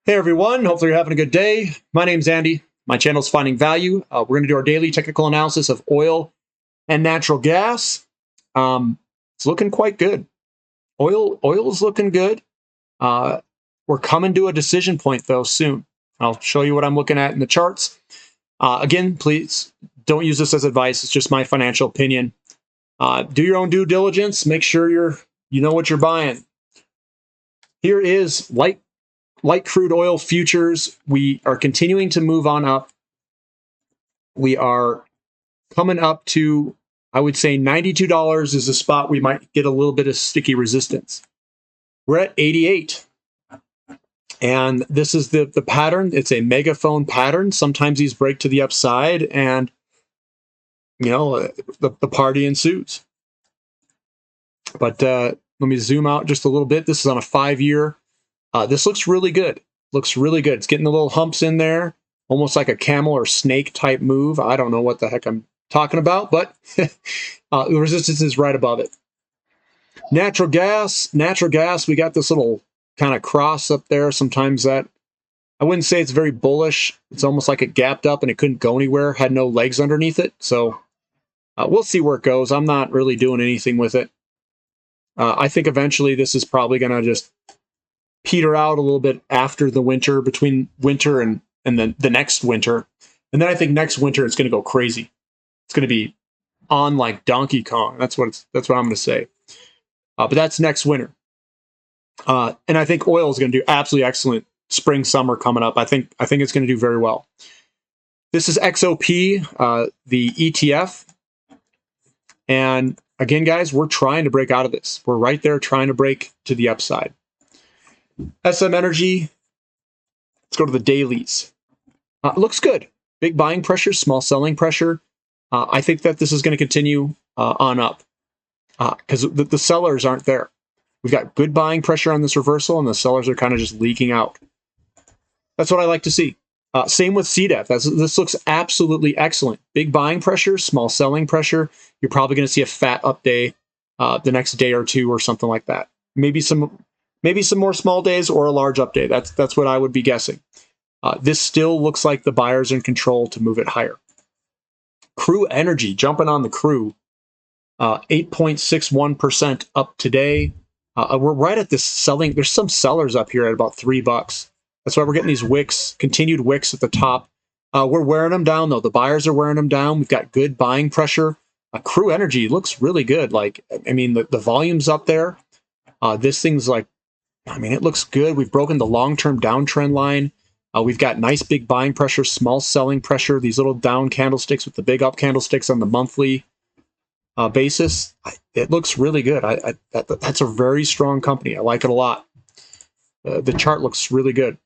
Hey everyone, hopefully you're having a good day. My name's Andy. My channel's Finding Value. We're going to do our daily technical analysis of oil and natural gas. It's looking quite good. Oil's looking good. We're coming to a decision point though soon. I'll show you what I'm looking at in the charts. Again, please don't use this as advice. It's just my financial opinion. Do your own due diligence. Make sure you know what you're buying. Here is light crude oil futures. We are continuing to move on up. We are coming up to, I would say, $92 is a spot we might get a little bit of sticky resistance. We're at 88. And this is the pattern. It's a megaphone pattern. Sometimes these break to the upside and, the party ensues. But let me zoom out just a little bit. This is on a 5-year. This looks really good. Looks really good. It's getting the little humps in there, almost like a camel or snake type move. I don't know what the heck I'm talking about, but the resistance is right above it. Natural gas, we got this little kind of cross up there. Sometimes that, I wouldn't say it's very bullish. It's almost like it gapped up and it couldn't go anywhere, had no legs underneath it. So we'll see where it goes. I'm not really doing anything with it. I think eventually this is probably going to just peter out a little bit after the winter, between winter and then the next winter. And then I think next winter it's going to go crazy. It's going to be on like Donkey Kong. That's what I'm going to say. But that's next winter. And I think oil is going to do absolutely excellent spring, summer coming up. I think it's going to do very well. This is XOP, the ETF. And again, guys, we're trying to break out of this. We're right there trying to break to the upside. SM Energy, let's go to the dailies. Looks good. Big buying pressure, small selling pressure. I think that this is going to continue on up because the sellers aren't there. We've got good buying pressure on this reversal, and the sellers are kind of just leaking out. That's what I like to see. Same with CDEF. This looks absolutely excellent. Big buying pressure, small selling pressure. You're probably going to see a fat up day the next day or two or something like that. Maybe some more small days or a large up day. That's what I would be guessing. This still looks like the buyers are in control to move it higher. Crew Energy, jumping on the crew, 8.61% up today. We're right at this selling. There's some sellers up here at about $3. That's why we're getting these wicks, continued wicks at the top. We're wearing them down, though. The buyers are wearing them down. We've got good buying pressure. Crew Energy looks really good. The volume's up there. This thing's it looks good. We've broken the long-term downtrend line. We've got nice big buying pressure, small selling pressure, these little down candlesticks with the big up candlesticks on the monthly basis. It looks really good. That's a very strong company. I like it a lot. The chart looks really good.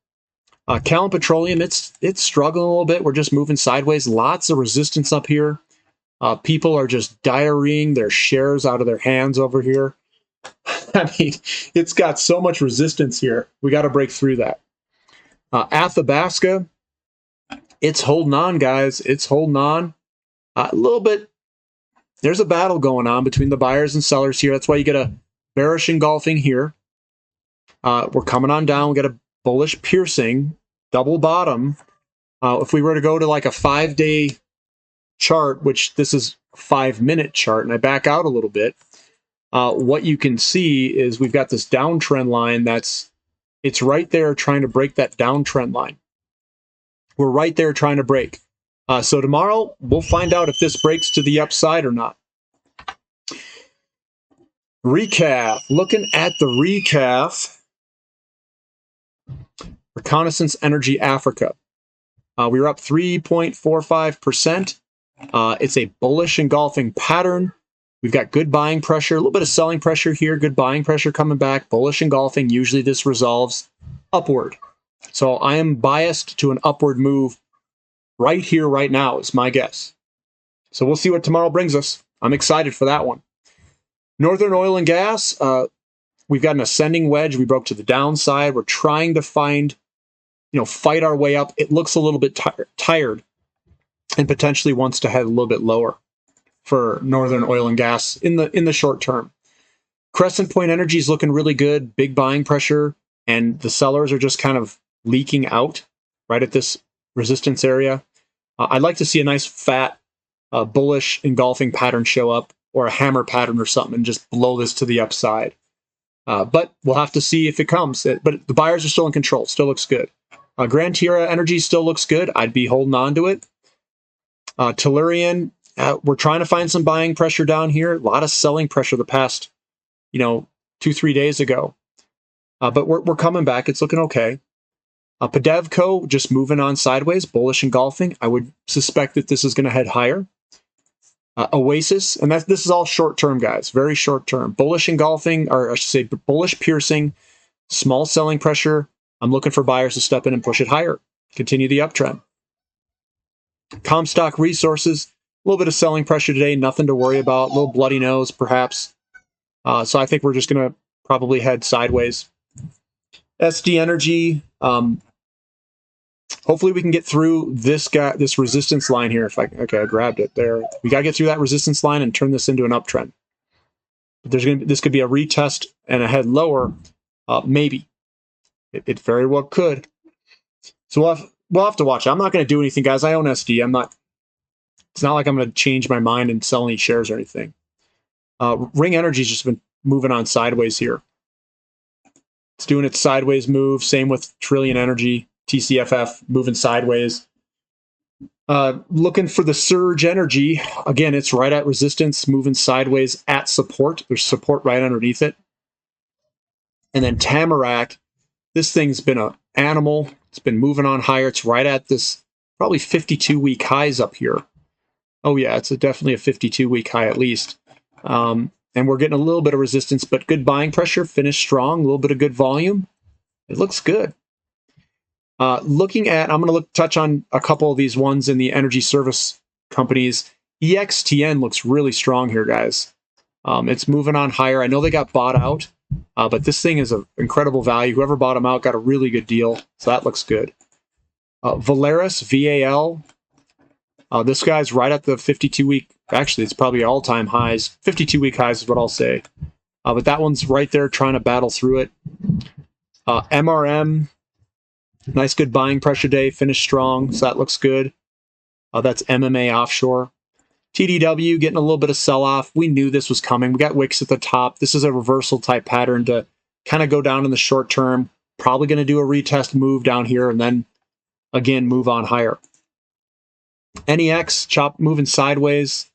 Callon Petroleum, it's struggling a little bit. We're just moving sideways. Lots of resistance up here. People are just diarrheaing their shares out of their hands over here. I mean, it's got so much resistance here. We got to break through that. Athabasca, it's holding on, guys. It's holding on. A little bit. There's a battle going on between the buyers and sellers here. That's why you get a bearish engulfing here. We're coming on down. We got a bullish piercing, double bottom. If we were to go to like a 5-day chart, which this is a 5-minute chart, and I back out a little bit, what you can see is we've got this downtrend line it's right there trying to break that downtrend line. We're right there trying to break. So tomorrow, we'll find out if this breaks to the upside or not. Recap. Looking at the recap. Reconnaissance Energy Africa. We were up 3.45%. It's a bullish engulfing pattern. We've got good buying pressure, a little bit of selling pressure here, good buying pressure coming back, bullish engulfing. Usually this resolves upward. So I am biased to an upward move right here, right now, is my guess. So we'll see what tomorrow brings us. I'm excited for that one. Northern Oil and Gas, we've got an ascending wedge. We broke to the downside. We're trying to fight our way up. It looks a little bit tired and potentially wants to head a little bit lower for Northern Oil and Gas in the short term. Crescent Point Energy is looking really good, big buying pressure, and the sellers are just kind of leaking out right at this resistance area. I'd like to see a nice fat bullish engulfing pattern show up, or a hammer pattern or something, and just blow this to the upside. But we'll have to see if it comes. But the buyers are still in control. Still looks good. Grand Tierra Energy still looks good. I'd be holding on to it. Tellurian, we're trying to find some buying pressure down here. A lot of selling pressure the past, 2-3 days ago. But we're coming back. It's looking okay. Pedevco just moving on sideways, bullish engulfing. I would suspect that this is going to head higher. Oasis, and this is all short term, guys. Very short term. Bullish engulfing, or I should say bullish piercing, small selling pressure. I'm looking for buyers to step in and push it higher. Continue the uptrend. Comstock Resources, a little bit of selling pressure today. Nothing to worry about. A little bloody nose, perhaps. So I think we're just going to probably head sideways. SD Energy. Hopefully we can get through this resistance line here. I grabbed it there. We got to get through that resistance line and turn this into an uptrend. But this could be a retest and a head lower, maybe. It very well could. So we'll have to watch. I'm not going to do anything, guys. I own SD. It's not like I'm going to change my mind and sell any shares or anything. Ring Energy's just been moving on sideways here. It's doing its sideways move. Same with Trillion Energy. TCFF moving sideways. Looking for the Surge Energy. Again, it's right at resistance, moving sideways at support. There's support right underneath it. And then Tamarack, this thing's been an animal. It's been moving on higher. It's right at this probably 52-week highs up here. Oh yeah, it's definitely a 52-week high at least. And we're getting a little bit of resistance, but good buying pressure, finished strong, a little bit of good volume. It looks good. Looking at, I'm going to touch on a couple of these ones in the energy service companies. EXTN looks really strong here, guys. It's moving on higher. I know they got bought out, but this thing is an incredible value. Whoever bought them out got a really good deal, so that looks good. Valaris, VAL. This guy's right at the 52-week. Actually, it's probably all-time highs. 52-week highs is what I'll say. But that one's right there trying to battle through it. MRM. Nice, good buying pressure day, finished strong, so that looks good. That's MMA Offshore. TDW getting a little bit of sell-off. We knew this was coming. We got wicks at the top. This is a reversal type pattern to kind of go down in the short term. Probably going to do a retest move down here and then, again, move on higher. NEX, chop moving sideways.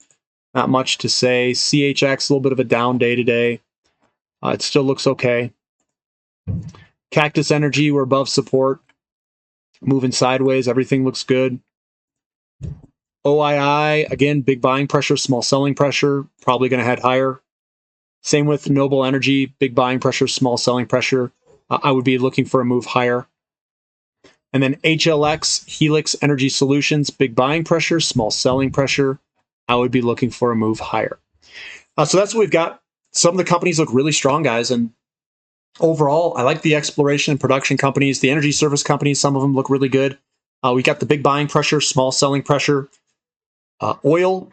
Not much to say. CHX, a little bit of a down day today. It still looks okay. Cactus Energy, we're above support. Moving sideways, everything looks good. OII, again, big buying pressure, small selling pressure, probably going to head higher. Same with Noble Energy, big buying pressure, small selling pressure. I would be looking for a move higher. And then HLX, Helix Energy Solutions, big buying pressure, small selling pressure. I would be looking for a move higher. So that's what we've got. Some of the companies look really strong, guys, and overall, I like the exploration and production companies, the energy service companies. Some of them look really good. We got the big buying pressure, small selling pressure. Oil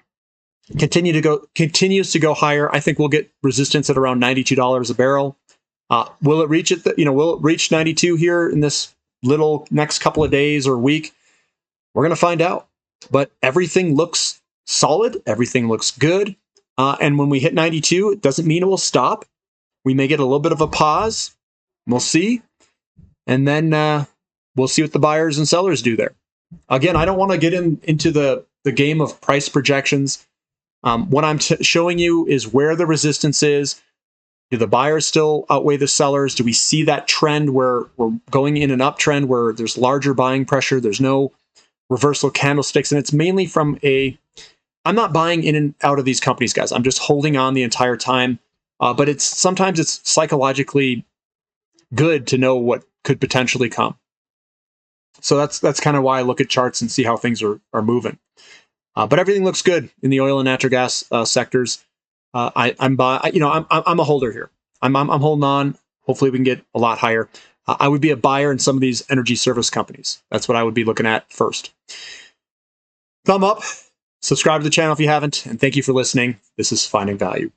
continues to go higher. I think we'll get resistance at around $92 a barrel. Will it reach it? Will it reach 92 here in this little next couple of days or week? We're going to find out. But everything looks solid. Everything looks good. And when we hit 92, it doesn't mean it will stop. We may get a little bit of a pause. We'll see. And then we'll see what the buyers and sellers do there. Again, I don't want to get into the game of price projections. What I'm showing you is where the resistance is. Do the buyers still outweigh the sellers? Do we see that trend where we're going in an uptrend where there's larger buying pressure? There's no reversal candlesticks. And it's mainly from I'm not buying in and out of these companies, guys. I'm just holding on the entire time. But sometimes it's psychologically good to know what could potentially come. So that's kind of why I look at charts and see how things are moving. But everything looks good in the oil and natural gas sectors. I'm a holder here. I'm holding on. Hopefully we can get a lot higher. I would be a buyer in some of these energy service companies. That's what I would be looking at first. Thumb up, subscribe to the channel if you haven't, and thank you for listening. This is Finding Value.